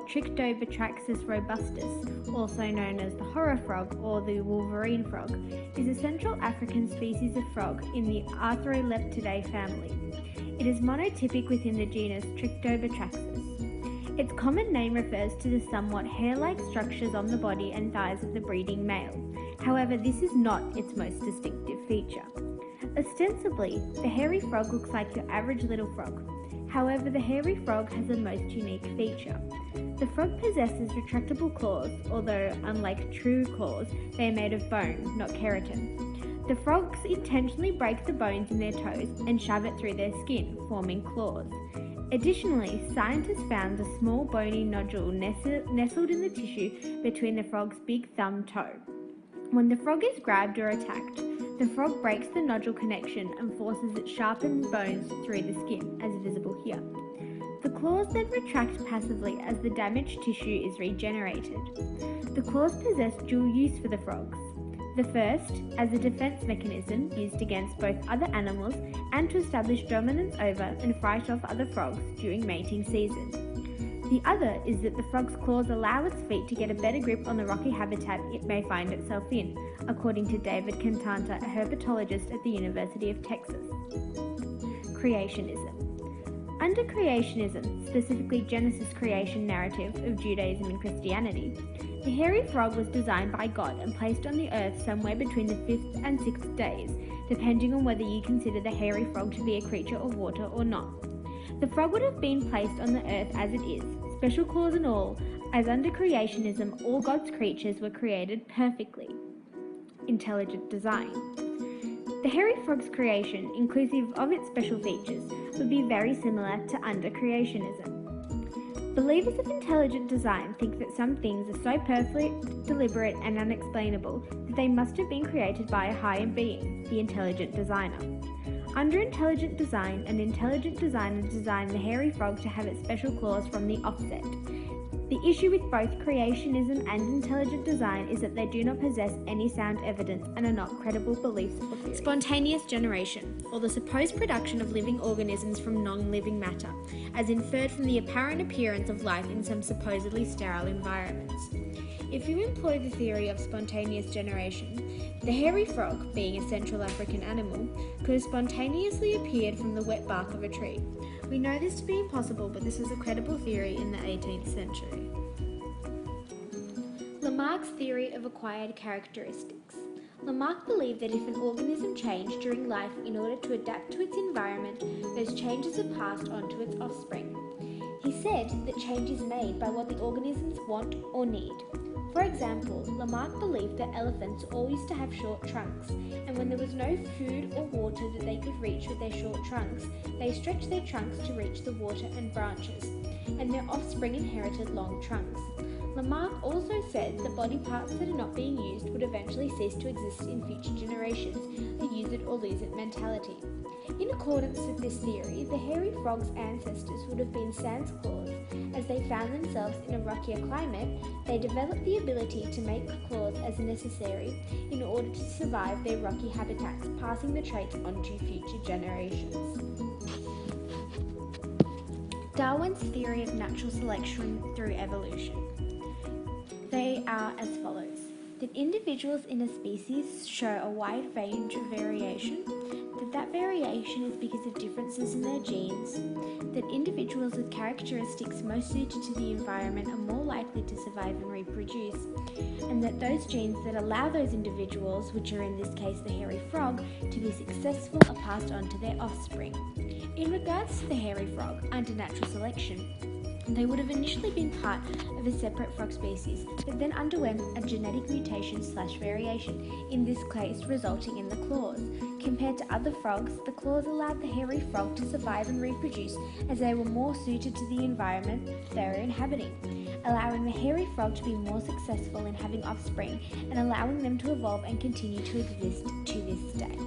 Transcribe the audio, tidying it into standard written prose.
Trichobotraxus robustus, also known as the horror frog or the wolverine frog, is a Central African species of frog in the Arthroleptidae family. It is monotypic within the genus Trichobotraxus. Its common name refers to the somewhat hair-like structures on the body and thighs of the breeding male. However, this is not its most distinctive feature. Ostensibly, the hairy frog looks like your average little frog. However, the hairy frog has a most unique feature. The frog possesses retractable claws, although unlike true claws, they are made of bone, not keratin. The frogs intentionally break the bones in their toes and shove it through their skin, forming claws. Additionally, scientists found a small bony nodule nestled in the tissue between the frog's big thumb toe. When the frog is grabbed or attacked, the frog breaks the nodule connection and forces its sharpened bones through the skin, as visible here. The claws then retract passively as the damaged tissue is regenerated. The claws possess dual use for the frogs. The first, as a defense mechanism used against both other animals and to establish dominance over and fight off other frogs during mating season. The other is that the frog's claws allow its feet to get a better grip on the rocky habitat it may find itself in, according to David Cantanta, a herpetologist at the University of Texas. Creationism. Under creationism, specifically Genesis creation narrative of Judaism and Christianity, the hairy frog was designed by God and placed on the earth somewhere between the 5th and 6th days, depending on whether you consider the hairy frog to be a creature of water or not. The frog would have been placed on the earth as it is, special claws and all, as under creationism all God's creatures were created perfectly. Intelligent design. The hairy frog's creation, inclusive of its special features, would be very similar to under creationism. Believers of intelligent design think that some things are so perfect, deliberate, and unexplainable that they must have been created by a higher being, the intelligent designer. Under intelligent design, an intelligent designer designed the hairy frog to have its special claws from the offset. The issue with both creationism and intelligent design is that they do not possess any sound evidence and are not credible beliefs or theories. Spontaneous generation, or the supposed production of living organisms from non-living matter, as inferred from the apparent appearance of life in some supposedly sterile environments. If you employ the theory of spontaneous generation, the hairy frog, being a Central African animal, could have spontaneously appeared from the wet bark of a tree. We know this to be impossible, but this was a credible theory in the 18th century. Lamarck's theory of acquired characteristics. Lamarck believed that if an organism changed during life in order to adapt to its environment, those changes are passed on to its offspring. He said that change is made by what the organisms want or need. For example, Lamarck believed that elephants always used to have short trunks, and when there was no food or water that they could reach with their short trunks, they stretched their trunks to reach the water and branches, and their offspring inherited long trunks. Lamarck also said that body parts that are not being used would eventually cease to exist in future generations, a use it or lose it mentality. In accordance with this theory, the hairy frog's ancestors would have been sans claws. As they found themselves in a rockier climate, they developed the ability to make claws as necessary in order to survive their rocky habitats, passing the traits on to future generations. Darwin's theory of natural selection through evolution. They are as follows: that individuals in a species show a wide range of variation, that variation is because of differences in their genes, that individuals with characteristics most suited to the environment are more likely to survive and reproduce, and that those genes that allow those individuals, which are in this case the hairy frog, to be successful are passed on to their offspring. In regards to the hairy frog, under natural selection, they would have initially been part of a separate frog species, but then underwent a genetic mutation/variation, in this case resulting in the claws. Compared to other frogs, the claws allowed the hairy frog to survive and reproduce as they were more suited to the environment they were inhabiting, allowing the hairy frog to be more successful in having offspring and allowing them to evolve and continue to exist to this day.